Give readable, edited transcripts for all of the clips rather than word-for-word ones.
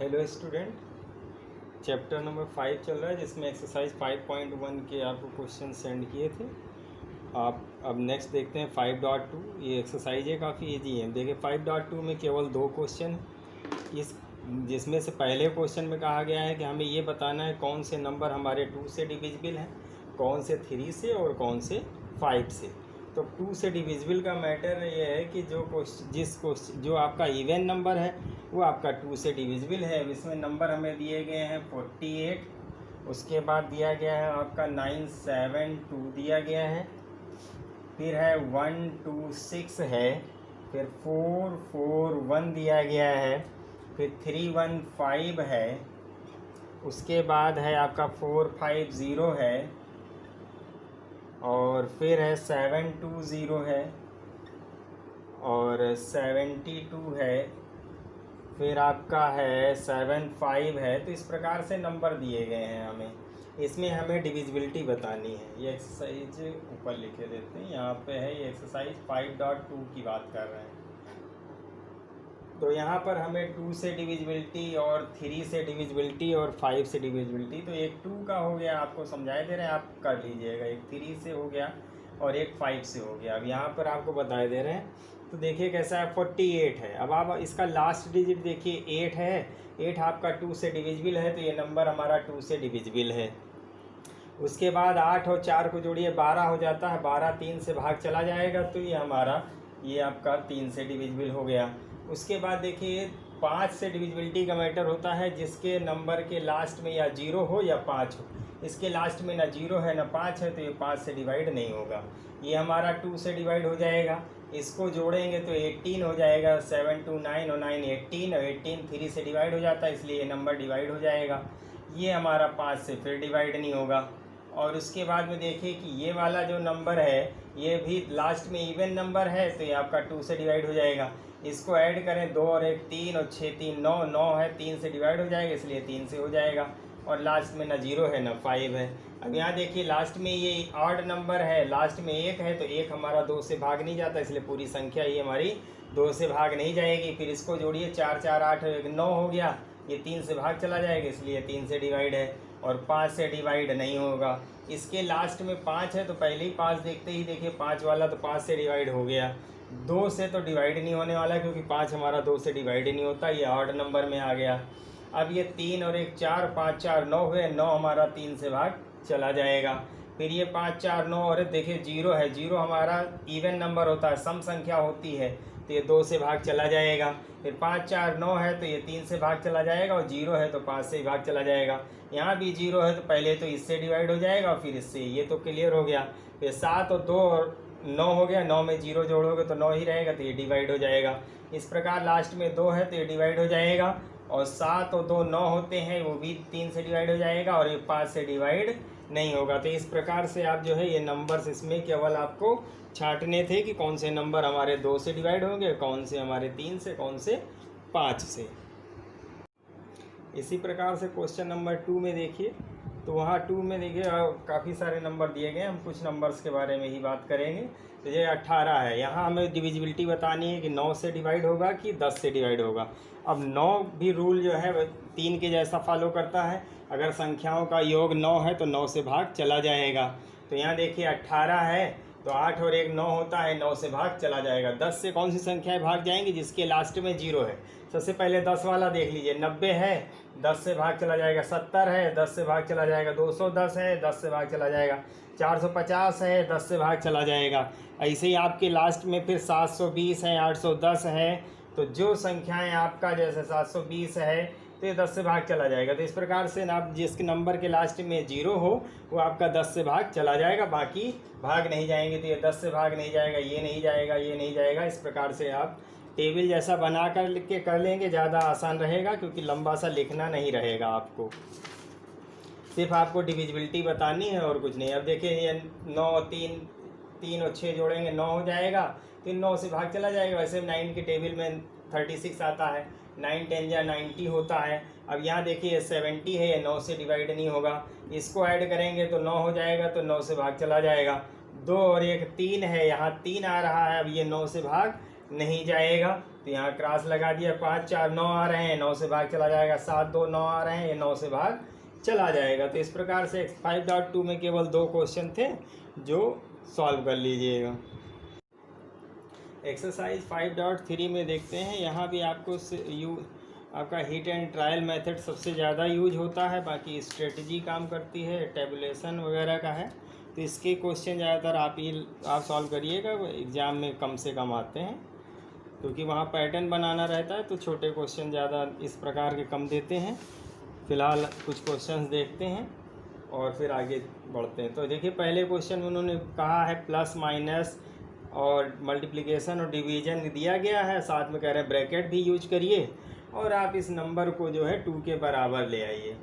Hello student, chapter number 5 चल रहा है जिसमें एक्सरसाइज 5.1 के आपको क्वेश्चन सेंड किए थे। आप अब नेक्स्ट देखते हैं 5.2। ये एक्सरसाइज है, काफ़ी इजी है। देखिए 5.2 में केवल 2 क्वेश्चन इस जिसमें से पहले क्वेश्चन में कहा गया है कि हमें ये बताना है कौन से नंबर हमारे 2 से डिविजिबल हैं, कौन से 3 से और कौन से 5 से। तो 2 से डिविजिबल का मैटर ये है कि जो आपका इवन नंबर है वो आपका 2 से डिविजिबल है। इसमें नंबर हमें दिए गए हैं 48, उसके बाद दिया गया है आपका 972 दिया गया है, फिर है 126 है, फिर 441 दिया गया है, फिर 315 है, उसके बाद है आपका 450 है, और फिर है 720 है, और 72 है, फिर आपका है 75 है। तो इस प्रकार से नंबर दिए गए हैं हमें। इसमें हमें डिविजिबिलिटी बतानी है। ये एक्सरसाइज ऊपर लिखे देते हैं, यहाँ पे है ये एक्सरसाइज 5.2 की बात कर रहे हैं। तो यहाँ पर हमें 2 से डिविजिबिलिटी और 3 से डिविजिबिलिटी और 5 से डिविजिबिलिटी, तो एक 2 का हो गया, आपको समझाए दे रहे हैं, आप कर लीजिएगा। एक 3 से हो गया और एक 5 से हो गया। अब यहाँ पर आपको बताए दे रहे हैं, तो देखिए कैसा है, 48 है। अब आप इसका लास्ट डिजिट देखिए 8 है। 8 आपका 2 से डिविजिबल है, तो ये नंबर हमारा 2 से डिविजिबल है। उसके बाद 8 और 4 को जोड़िए 12 हो जाता है। 12 3 से भाग चला जाएगा, तो ये आपका 3 से डिविजिबल हो गया। उसके बाद देखिए 5 से डिविजिबिलिटी का मैटर होता है जिसके नंबर के लास्ट में या 0 हो या 5 हो। इसके लास्ट में ना 0 है ना 5 है, तो ये 5 से डिवाइड नहीं होगा। ये हमारा 2 से डिवाइड हो जाएगा। इसको जोड़ेंगे तो 18 हो जाएगा। 7 2 9 और 9 18, और 18 3 से डिवाइड हो जाता है, इसलिए ये नंबर डिवाइड हो जाएगा। ये हमारा 5 से फिर डिवाइड नहीं होगा। और उसके बाद में देखिए कि ये वाला जो नंबर है ये भी लास्ट में इवन नंबर है, तो ये आपका 2 से डिवाइड हो जाएगा। इसको ऐड करें, 2 और 1 3 और 6 3 9, 9 है, 3 से डिवाइड हो जाएगा, इसलिए 3 से हो जाएगा। और लास्ट में ना 0 है ना 5 है। अब यहाँ देखिए लास्ट में ये ऑड नंबर है, लास्ट में 1 है, तो 1 हमारा 2 से भाग नहीं जाता, इसलिए पूरी संख्या ये हमारी 2 से भाग नहीं जाएगी। फिर इसको जोड़िए, 4 4 8 9 हो गया, ये 3 से भाग चला जाएगा, इसलिए 3 से डिवाइड है। और 5 से डिवाइड नहीं होगा। इसके लास्ट में 5 है, तो पहले ही 5 देखते ही देखिए 5 वाला तो 5 से डिवाइड हो गया। 2 से तो डिवाइड नहीं होने वाला, क्योंकि 5 हमारा 2 से डिवाइड ही नहीं होता, ये ऑड नंबर में आ गया। अब ये 3 और 1 4, 5 4 9 हुए, 9 हमारा 3 से भाग चला जाएगा। फिर ये 5 4 9, और देखिए 0 है, 0 हमारा इवन नंबर होता है, सम संख्या होती है, तो ये 2 से भाग चला जाएगा। फिर 5 4 9 है, तो ये 3 से भाग चला जाएगा, और 0 है तो 5 से ही भाग चला जाएगा। यहाँ भी 0 है, तो पहले तो इससे डिवाइड हो जाएगा, फिर इससे। ये तो क्लियर हो गया। फिर 7 और 2 और 9 हो गया, 9 में 0 जोड़ोगे तो 9 ही रहेगा, तो ये डिवाइड हो जाएगा। इस प्रकार लास्ट में 2 है, तो ये डिवाइड हो जाएगा। और 7 और 2 9 होते हैं, वो भी 3 से डिवाइड हो जाएगा, और ये 5 से डिवाइड नहीं होगा। तो इस प्रकार से आप जो है ये नंबर्स, इसमें केवल आपको छांटने थे कि कौन से नंबर हमारे 2 से डिवाइड होंगे, कौन से हमारे 3 से, कौन से 5 से। इसी प्रकार से क्वेश्चन नंबर 2 में देखिए, तो वहाँ 2 में देखिए काफ़ी सारे नंबर दिए गए, हम कुछ नंबर्स के बारे में ही बात करेंगे। तो ये 18 है, यहाँ हमें डिविजिबिलिटी बतानी है कि 9 से डिवाइड होगा कि 10 से डिवाइड होगा। अब 9 भी रूल जो है 3 के जैसा फॉलो करता है। अगर संख्याओं का योग 9 है तो 9 से भाग चला जाएगा। तो यहाँ देखिए 18 है, तो 8 और 1 9 होता है, 9 से भाग चला जाएगा। 10 से कौन सी संख्याएं भाग जाएंगी, जिसके लास्ट में 0 है। सबसे पहले 10 वाला देख लीजिए, 90 है, 10 से भाग चला जाएगा। 70 है, 10 से भाग चला जाएगा। 210 है, 10 से भाग चला जाएगा। 450 है, 10 से भाग चला जाएगा। ऐसे ही आपके लास्ट में फिर 720 है, 810 है। तो जो संख्याएं आपका जैसे 720 है, तो ये 10 से भाग चला जाएगा। तो इस प्रकार से ना, आप जिसके नंबर के लास्ट में 0 हो वो आपका 10 से भाग चला जाएगा, बाकी भाग नहीं जाएंगे। तो ये 10 से भाग नहीं जाएगा, ये नहीं जाएगा, ये नहीं जाएगा। इस प्रकार से आप टेबल जैसा बना कर लिख के कर लेंगे, ज़्यादा आसान रहेगा, क्योंकि लंबा सा लिखना नहीं रहेगा आपको। सिर्फ आपको डिविजिबिलिटी बतानी है और कुछ नहीं। अब देखिए ये 9 3 और 6 जोड़ेंगे 9 हो जाएगा, तो 9 से भाग चला जाएगा। वैसे 9 के टेबल में 36 आता है, 9 10 या 90 होता है। अब यहाँ देखिए 70 है, ये 9 से डिवाइड नहीं होगा। इसको ऐड करेंगे तो 9 हो जाएगा, तो 9 से भाग चला जाएगा। 2 और 1 3 है, यहाँ 3 आ रहा है, अब ये 9 से भाग नहीं जाएगा। तो यहाँ क्रॉस लगा दिया, 5 4 9 आ रहे हैं, 9 से भाग चला जाएगा, 7 2 9 आ रहे हैं, ये 9 से भाग चला जाएगा। तो इस प्रकार से 5.2 में केवल 2 क्वेश्चन थे जो सॉल्व कर लीजिएगा। एक्सरसाइज 5.3 में देखते हैं, यहाँ भी आपको आपका हिट एंड ट्रायल मेथड सबसे ज़्यादा यूज होता है, बाकी स्ट्रेटजी काम करती है, टेबुलेशन वगैरह का है। तो इसके क्वेश्चन ज़्यादातर आप सॉल्व करिएगा, एग्ज़ाम में कम से कम आते हैं, क्योंकि वहाँ पैटर्न बनाना रहता है, तो छोटे क्वेश्चन ज़्यादा इस प्रकार के कम देते हैं। फ़िलहाल कुछ क्वेश्चंस देखते हैं और फिर आगे बढ़ते हैं। तो देखिए पहले क्वेश्चन में उन्होंने कहा है प्लस माइनस और मल्टीप्लिकेशन और डिवीज़न दिया गया है, साथ में कह रहे हैं ब्रैकेट भी यूज करिए और आप इस नंबर को जो है 2 के बराबर ले आइए।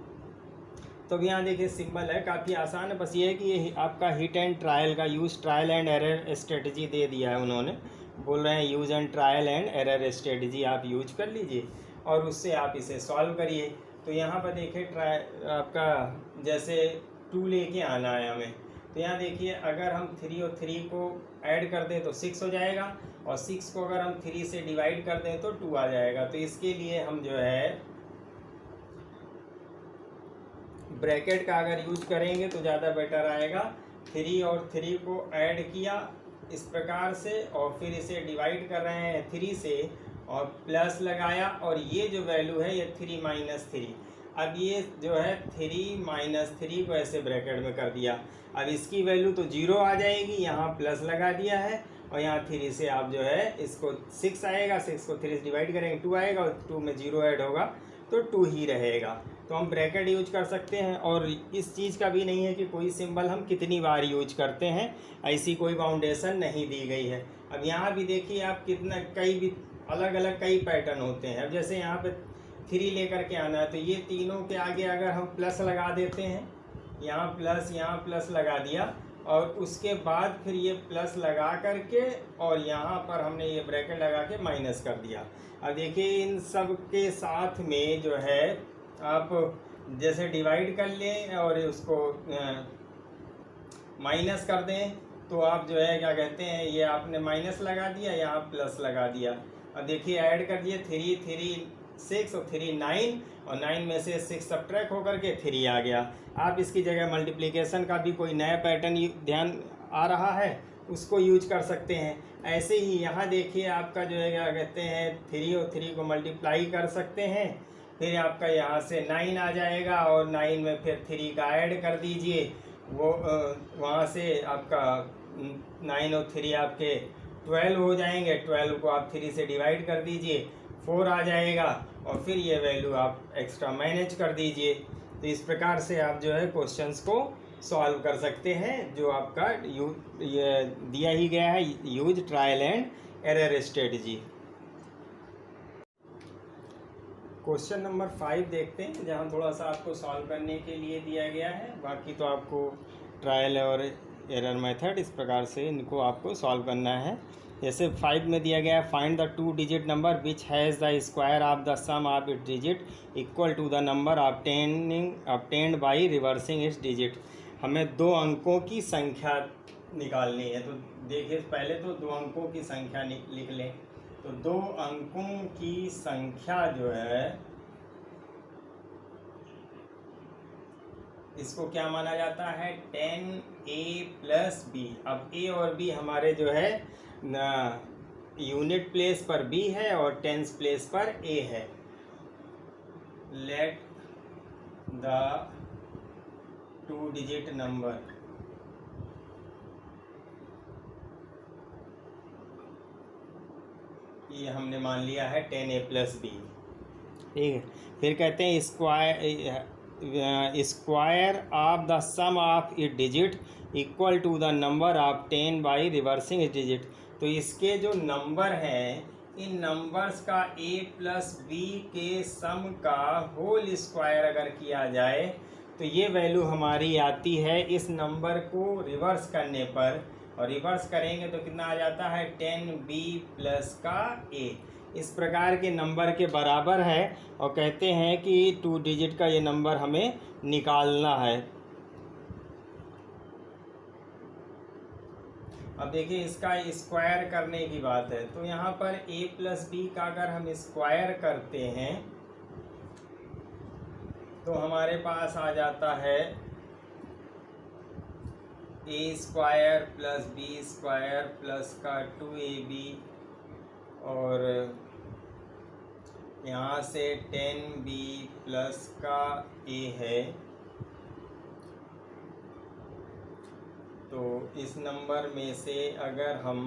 तो अब यहाँ देखिए सिंपल है, काफ़ी आसान है, बस ये है कि ये आपका हिट एंड ट्रायल का use, trial and error strategy दे दिया है उन्होंने, बोल रहे हैं use and trial and error strategy आप यूज कर लीजिए और उससे आप इसे सॉल्व करिए। तो यहाँ पर देखिए आपका जैसे 2 लेके आना है हमें, तो यहाँ देखिए अगर हम 3 और 3 को ऐड कर दें तो 6 हो जाएगा और 6 को अगर हम 3 से डिवाइड कर दें तो 2 आ जाएगा। तो इसके लिए हम जो है ब्रैकेट का अगर यूज करेंगे तो ज़्यादा बेटर आएगा। 3 और 3 को ऐड किया इस प्रकार से और फिर इसे डिवाइड कर रहे हैं 3 से और प्लस लगाया और ये जो वैल्यू है ये 3 माइनस 3। अब ये जो है 3 माइनस 3 को ऐसे ब्रैकेट में कर दिया, अब इसकी वैल्यू तो 0 आ जाएगी, यहाँ प्लस लगा दिया है और यहाँ 3 से आप जो है इसको 6 आएगा, 6 को 3 से डिवाइड करेंगे 2 आएगा और 2 में 0 ऐड होगा तो 2 ही रहेगा। तो हम ब्रैकेट यूज कर सकते हैं और इस चीज़ का भी नहीं है कि कोई सिंबल हम कितनी बार यूज करते हैं, ऐसी कोई बाउंडेशन नहीं दी गई है। अब यहाँ भी देखिए आप कितना कई भी अलग अलग कई पैटर्न होते हैं। अब जैसे यहाँ पे 3 लेकर के आना है तो ये तीनों के आगे अगर हम प्लस लगा देते हैं, यहाँ प्लस लगा दिया और उसके बाद फिर ये प्लस लगा करके और यहाँ पर हमने ये ब्रैकेट लगा के माइनस कर दिया। अब देखिए इन सब के साथ में जो है आप जैसे डिवाइड कर लें और उसको माइनस कर दें तो आप जो है क्या कहते हैं, ये आपने माइनस लगा दिया, यहाँ प्लस लगा दिया। अब देखिए ऐड कर दिए 3 3 6 और 3 9 और 9 में से 6 सब्ट्रैक्ट होकर के 3 आ गया। आप इसकी जगह मल्टीप्लिकेशन का भी कोई नया पैटर्न ध्यान आ रहा है उसको यूज कर सकते हैं। ऐसे ही यहाँ देखिए आपका जो है क्या कहते हैं 3 और 3 को मल्टीप्लाई कर सकते हैं, फिर आपका यहाँ से 9 आ जाएगा और 9 में फिर 3 का ऐड कर दीजिए, वो वहाँ से आपका 9 और 3 आपके 12 हो जाएंगे, 12 को आप 3 से डिवाइड कर दीजिए 4 आ जाएगा और फिर ये वैल्यू आप एक्स्ट्रा मैनेज कर दीजिए। तो इस प्रकार से आप जो है क्वेश्चंस को सॉल्व कर सकते हैं जो आपका ये दिया ही गया है, use trial and error strategy. Question number 5 देखते हैं, जहाँ थोड़ा सा आपको सॉल्व करने के लिए दिया गया है, बाकी तो आपको ट्रायल और एरर मेथड इस प्रकार से इनको आपको सॉल्व करना है। जैसे 5 में दिया गया है find the 2 digit number which has the square of the sum of it digit equal to the number obtained by reversing its digit. हमें 2 अंकों की संख्या निकालनी है। तो देखिए पहले तो 2 अंकों की संख्या लिख लें। तो 2 अंकों की संख्या जो है इसको क्या माना जाता है 10a प्लस b। अब a और b हमारे जो है यूनिट प्लेस पर b है और टेंस प्लेस पर a है। लेट द 2 डिजिट नंबर ये हमने मान लिया है 10a प्लस b, ठीक है। फिर कहते हैं square of the sum of it digit equal to the number of 10 by reversing it digit. तो इसके जो नंबर हैं इन नंबर्स का a प्लस b के सम का होल स्क्वायर अगर किया जाए तो ये वैल्यू हमारी आती है इस नंबर को रिवर्स करने पर, और रिवर्स करेंगे तो कितना आ जाता है 10b प्लस का a। इस प्रकार के नंबर के बराबर है और कहते हैं कि 2 डिजिट का ये नंबर हमें निकालना है। अब देखिए इसका स्क्वायर करने की बात है, तो यहाँ पर a प्लस बी का अगर हम स्क्वायर करते हैं तो हमारे पास आ जाता है a square plus B square plus का 2ab, और यहाँ से 10b प्लस का a है। तो इस नंबर में से अगर हम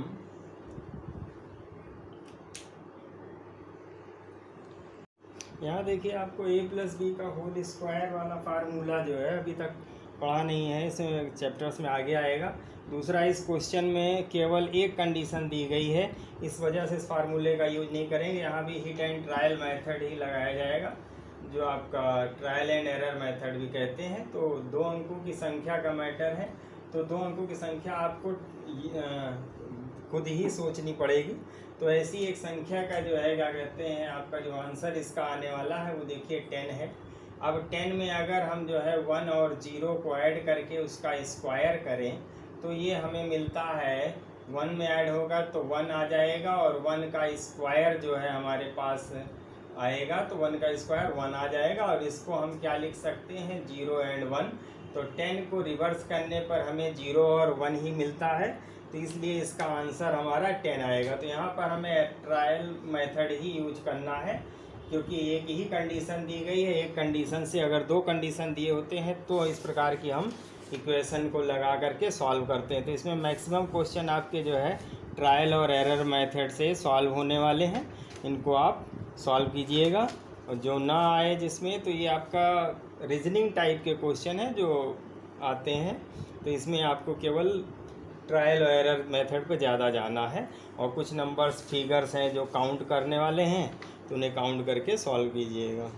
यहाँ देखिए आपको a प्लस बी का होल स्क्वायर वाला फार्मूला जो है अभी तक पढ़ा नहीं है, इसमें चैप्टर्स में आगे आएगा। दूसरा, इस क्वेश्चन में केवल एक कंडीशन दी गई है, इस वजह से इस फार्मूले का यूज नहीं करेंगे। यहाँ भी हिट एंड ट्रायल मेथड ही लगाया जाएगा, जो आपका ट्रायल एंड एरर मेथड भी कहते हैं। तो 2 अंकों की संख्या का मैटर है, तो 2 अंकों की संख्या आपको खुद ही सोचनी पड़ेगी। तो ऐसी एक संख्या का जो है क्या कहते हैं, आपका जो आंसर इसका आने वाला है वो देखिए 10 है। अब 10 में अगर हम जो है 1 और 0 को ऐड करके उसका स्क्वायर करें तो ये हमें मिलता है 1 में ऐड होगा तो 1 आ जाएगा, और 1 का स्क्वायर जो है हमारे पास आएगा, तो 1 का स्क्वायर 1 आ जाएगा। और इसको हम क्या लिख सकते हैं, 0 एंड 1। तो 10 को रिवर्स करने पर हमें 0 और 1 ही मिलता है, तो इसलिए इसका आंसर हमारा 10 आएगा। तो यहाँ पर हमें ट्रायल मेथड ही यूज करना है, क्योंकि एक ही कंडीशन दी गई है। एक कंडीशन से अगर 2 कंडीशन दिए होते हैं तो इस प्रकार की हम इक्वेशन को लगा करके सॉल्व करते हैं। तो इसमें मैक्सिमम क्वेश्चन आपके जो है ट्रायल और एरर मेथड से सॉल्व होने वाले हैं, इनको आप सॉल्व कीजिएगा। और जो ना आए जिसमें, तो ये आपका रीजनिंग टाइप के क्वेश्चन हैं जो आते हैं, तो इसमें आपको केवल ट्रायल और एरर मेथड पे ज़्यादा जाना है। और कुछ नंबर्स फिगर्स हैं जो काउंट करने वाले हैं, तो उन्हें काउंट करके सॉल्व कीजिएगा।